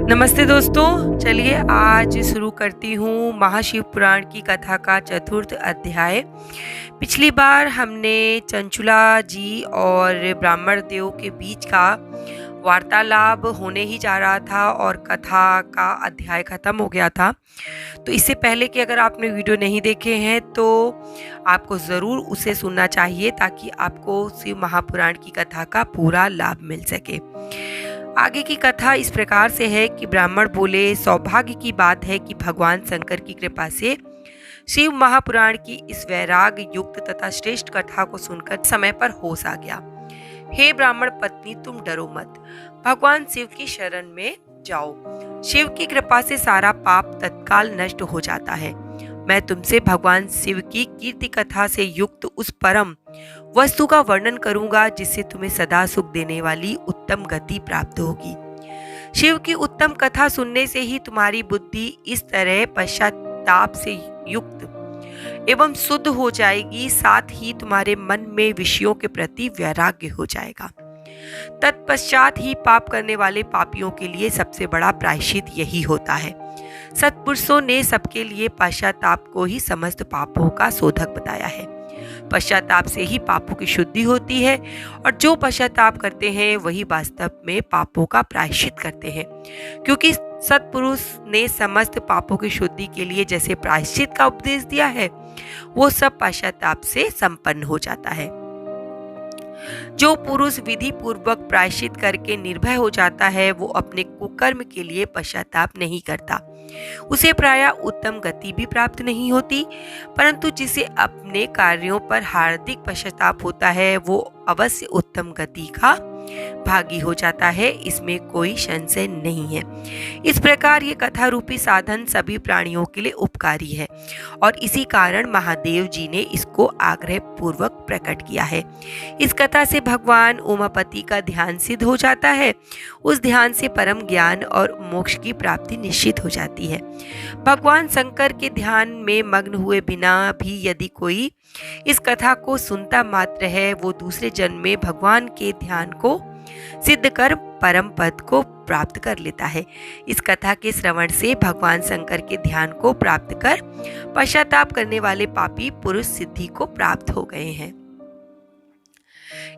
नमस्ते दोस्तों, चलिए आज शुरू करती हूँ महाशिव पुराण की कथा का चतुर्थ अध्याय। पिछली बार हमने चंचुला जी और ब्राह्मण देव के बीच का वार्तालाप होने ही जा रहा था और कथा का अध्याय खत्म हो गया था। तो इससे पहले कि अगर आपने वीडियो नहीं देखे हैं तो आपको ज़रूर उसे सुनना चाहिए ताकि आपको शिव महापुराण की कथा का पूरा लाभ मिल सके। आगे की कथा इस प्रकार से है कि ब्राह्मण बोले, सौभाग्य की बात है कि भगवान शंकर की कृपा से शिव महापुराण की इस वैराग युक्त तथा श्रेष्ठ कथा को सुनकर समय पर होश आ गया। हे ब्राह्मण पत्नी, तुम डरो मत, भगवान शिव की शरण में जाओ। शिव की कृपा से सारा पाप तत्काल नष्ट हो जाता है। मैं तुमसे भगवान शिव की कीर्ति कथा से युक्त उस परम वस्तु का वर्णन करूंगा जिससे तुम्हें सदा सुख देने वाली उत्तम गति प्राप्त होगी। शिव की उत्तम कथा सुनने से ही तुम्हारी बुद्धि इस तरह पश्चाताप से युक्त एवं शुद्ध हो जाएगी, साथ ही तुम्हारे मन में विषयों के प्रति वैराग्य हो जाएगा। तत्पश्चात ही पाप करने वाले पापियों के लिए सबसे बड़ा प्रायश्चित यही होता है। सत्पुरुषों ने सबके लिए पश्चाताप को ही समस्त पापों का शोधक बताया है। पश्चाताप से ही पापों की शुद्धि होती है और जो पश्चाताप करते हैं वही वास्तव में पापों का प्रायश्चित करते हैं, क्योंकि सत्पुरुष ने समस्त पापों की शुद्धि के लिए जैसे प्रायश्चित का उपदेश दिया है वो सब पश्चाताप से संपन्न हो जाता है। जो पुरुष विधि पूर्वक प्रायश्चित करके निर्भय हो जाता है वो अपने कुकर्म के लिए पश्चाताप नहीं करता। उसे प्रायः उत्तम गति भी प्राप्त नहीं होती, परंतु जिसे अपने कार्यों पर हार्दिक पश्चाताप होता है वो अवश्य उत्तम गति का भागी हो जाता है, इसमें कोई संशय नहीं है। इस प्रकार ये कथा रूपी साधन सभी प्राणियों के लिए उपकारी है और इसी कारण महादेव जी ने इसको आग्रह पूर्वक प्रकट किया है। इस कथा से भगवान उमापति का ध्यान सिद्ध हो जाता है। उस ध्यान से परम ज्ञान और मोक्ष की प्राप्ति निश्चित हो जाती है। भगवान शंकर के ध्यान में मग्न हुए बिना भी यदि कोई इस कथा को सुनता मात्र है वो दूसरे जन्म में भगवान के ध्यान को सिद्ध कर परम पद को प्राप्त कर लेता है। इस कथा के श्रवण से भगवान शंकर के ध्यान को प्राप्त कर पश्चाताप करने वाले पापी पुरुष सिद्धि को प्राप्त हो गए हैं।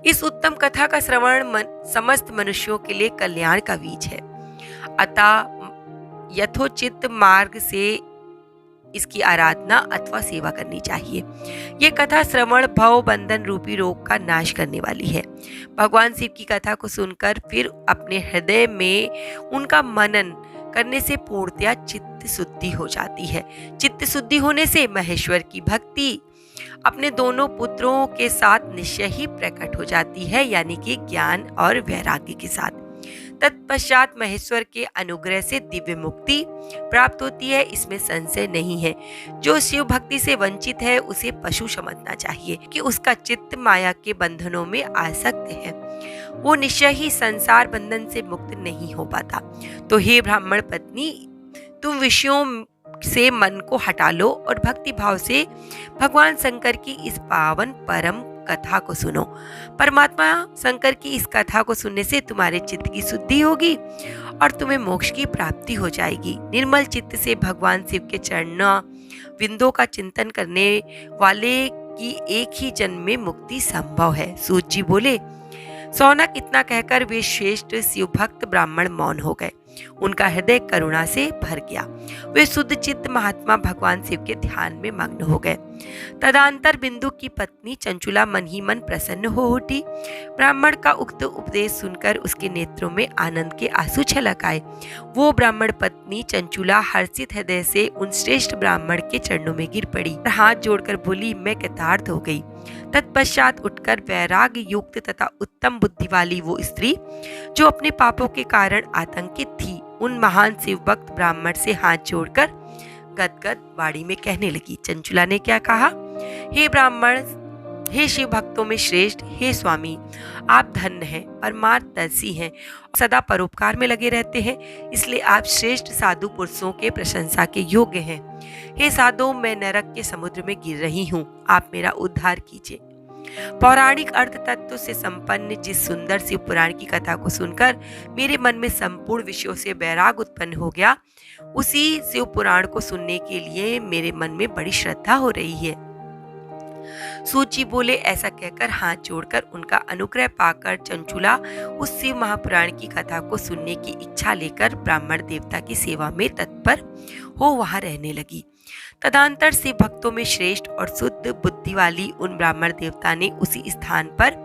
इस उत्तम कथा का श्रवण समस्त मनुष्यों के लिए कल्याण का बीज है, अतः यथोचित मार्ग से इसकी आराधना अथवा सेवा करनी चाहिए। ये कथा श्रवण भव बंधन रूपी रोग का नाश करने वाली है। भगवान शिव की कथा को सुनकर फिर अपने हृदय में उनका मनन करने से पूर्णतया चित्त शुद्धि हो जाती है। चित्त शुद्धि होने से महेश्वर की भक्ति अपने दोनों पुत्रों के साथ निश्चय ही प्रकट हो जाती है, यानी कि ज्ञान और वैराग्य के साथ। तत्पश्चात महेश्वर के अनुग्रह से दिव्य मुक्ति प्राप्त होती है, इसमें संशय नहीं है। जो शिव भक्ति से वंचित है उसे पशु समझना चाहिए कि उसका चित्त माया के बंधनों में आसक्त है, वो निश्चय ही संसार बंधन से मुक्त नहीं हो पाता। तो हे ब्राह्मण पत्नी, तुम विषयों से मन को हटा लो और भक्ति भाव से भगवान शंकर की इस पावन परम कथा को सुनो। परमात्मा शंकर की इस कथा को सुनने से तुम्हारे चित्त की शुद्धि होगी और तुम्हें मोक्ष की प्राप्ति हो जाएगी। निर्मल चित्त से भगवान शिव के चरण बिंदों का चिंतन करने वाले की एक ही जन्म में मुक्ति संभव है। सूत जी बोले, सौनक इतना कहकर वे श्रेष्ठ शिव भक्त ब्राह्मण मौन हो गए। उनका हृदय करुणा से भर गया। वे शुद्ध चित्त महात्मा भगवान शिव के ध्यान में मग्न हो गए। तदंतर बिंदु की पत्नी चंचुला मन ही मन प्रसन्न हो उठी। ब्राह्मण का उक्त उपदेश सुनकर उसके नेत्रों में आनंद के आंसू छलक आए। वो ब्राह्मण पत्नी चंचुला हर्षित हृदय से उन श्रेष्ठ ब्राह्मण के चरणों में गिर पड़ी और हाथ जोड़कर बोली, मैं कृतार्थ हो गई। तत्पश्चात उठकर वैराग्य युक्त तथा उत्तम बुद्धि वाली वो स्त्री जो अपने पापों के कारण आतंकित थी, उन महान शिव भक्त ब्राह्मण से हाथ जोड़कर गदगद वाणी में कहने लगी। चंचुला ने क्या कहा? हे ब्राह्मण, हे शिव भक्तों में श्रेष्ठ, हे स्वामी, आप धन्य हैं, परमार्थदर्शी हैं, सदा परोपकार में लगे रहते हैं, इसलिए आप श्रेष्ठ साधु पुरुषों के प्रशंसा के योग्य हैं। हे साधु, मैं नरक के समुद्र में गिर रही हूँ, आप मेरा उद्धार कीजिए। पौराणिक अर्थ तत्व से संपन्न जिस सुंदर शिव पुराण की कथा को सुनकर मेरे मन में संपूर्ण विषयों से वैराग उत्पन्न हो गया, उसी शिव पुराण को सुनने के लिए मेरे मन में बड़ी श्रद्धा हो रही है। सूत जी बोले। ऐसा कहकर हाथ जोड़कर उनका अनुग्रह पाकर चंचुला उस शिव महापुराण की कथा को सुनने की इच्छा लेकर ब्राह्मण देवता की सेवा में तत्पर हो वहां रहने लगी। तदंतर शिव भक्तों में श्रेष्ठ और शुद्ध बुद्धि वाली उन ब्राह्मण देवता ने उसी स्थान पर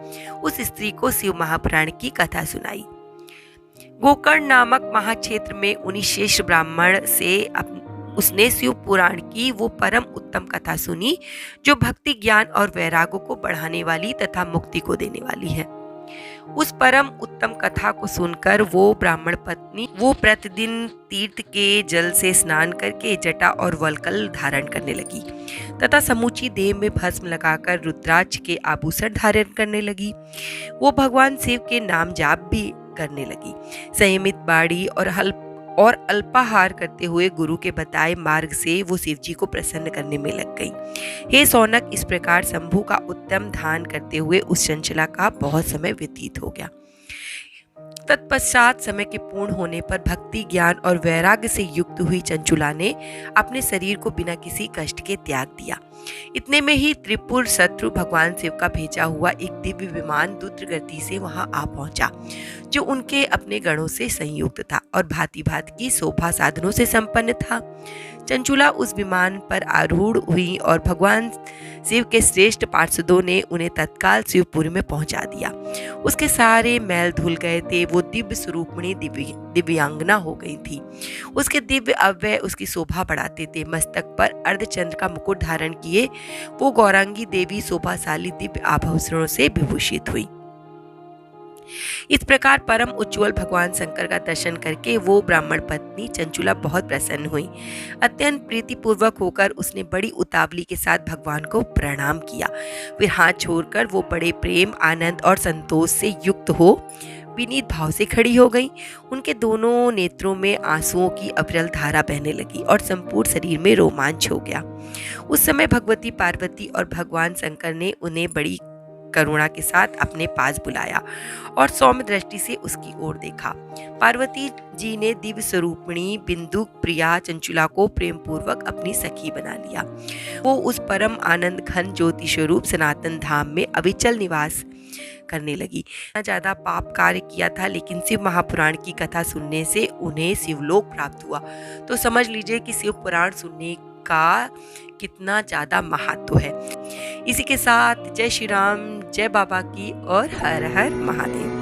उस स्त्री को शिव महापुराण की कथा सुनाई। गोकर्ण नामक महाक्षेत्र में उन्हीं श्रेष्ठ ब्राह्मण से उसने शिव पुराण की वो परम उत्तम कथा सुनी जो भक्ति, ज्ञान और वैरागों को बढ़ाने वाली तथा मुक्ति को देने वाली है। उस परम उत्तम कथा को सुनकर वो ब्राह्मण पत्नी वो प्रतिदिन तीर्थ के जल से स्नान करके जटा और वल्कल धारण करने लगी तथा समूची देह में भस्म लगाकर रुद्राक्ष के आभूषण धारण करने लगी। वो भगवान शिव के नाम जाप भी करने लगी। संयमित बाड़ी और अल्पाहार करते हुए गुरु के बताए मार्ग से वो शिव जी को प्रसन्न करने में लग गई। हे सौनक, इस प्रकार शंभु का उत्तम ध्यान करते हुए उस चंचला का बहुत समय व्यतीत हो गया। तत्पश्चात समय के पूर्ण होने पर भक्ति, ज्ञान और वैराग्य से युक्त हुई चंचुला ने अपने शरीर को बिना किसी कष्ट के त्याग दिया। इतने में ही त्रिपुर शत्रु भगवान शिव का भेजा हुआ एक दिव्य विमान द्रुत गति से वहां आ पहुंचा, जो उनके अपने गणों से संयुक्त था और भांति भांति की शोभा साधनों से संपन्न था। चंचुला उस विमान पर आरूढ़ हुई और भगवान शिव के श्रेष्ठ पार्षदों ने उन्हें तत्काल शिवपुरी में पहुंचा दिया। उसके सारे मैल धुल गए थे। वो दिव्य स्वरूपिणी दिव्यांगना हो गई थी। उसके दिव्य अवयव उसकी शोभा बढ़ाते थे। मस्तक पर अर्धचंद्र का मुकुट धारण किए वो गौरांगी देवी शोभाशाली दिव्य आभूषणों से विभूषित हुई। इस प्रकार परम उज्ज्वल भगवान शंकर का दर्शन करके वो ब्राह्मण पत्नी चंचुला बहुत प्रसन्न हुई। अत्यंत प्रीतिपूर्वक होकर उसने बड़ी उतावली के साथ भगवान को प्रणाम किया। फिर हाथ छोड़कर वो बड़े प्रेम, आनंद और संतोष से युक्त हो विनीत भाव से खड़ी हो गई। उनके दोनों नेत्रों में आंसुओं की अविरल धारा बहने लगी और संपूर्ण शरीर में रोमांच हो गया। उस समय भगवती पार्वती और भगवान शंकर ने उन्हें बड़ी करुणा के साथ अपने पास बुलाया और सौम्य दृष्टि से उसकी ओर देखा। पार्वती जी ने दिव्य स्वरूपिणी बिंदु प्रिया चंचुला को प्रेम पूर्वक अपनी सखी बना लिया। वो उस परम आनंद घन ज्योति स्वरूप सनातन धाम में अविचल निवास करने लगी। ज्यादा पाप कार्य किया था, लेकिन शिव महापुराण की कथा सुनने से उन्हें शिवलोक प्राप्त हुआ। तो समझ लीजिए कि शिव पुराण सुनने का कितना ज्यादा महत्व है। इसी के साथ जय श्री राम, जय बाबा की और हर हर महादेव।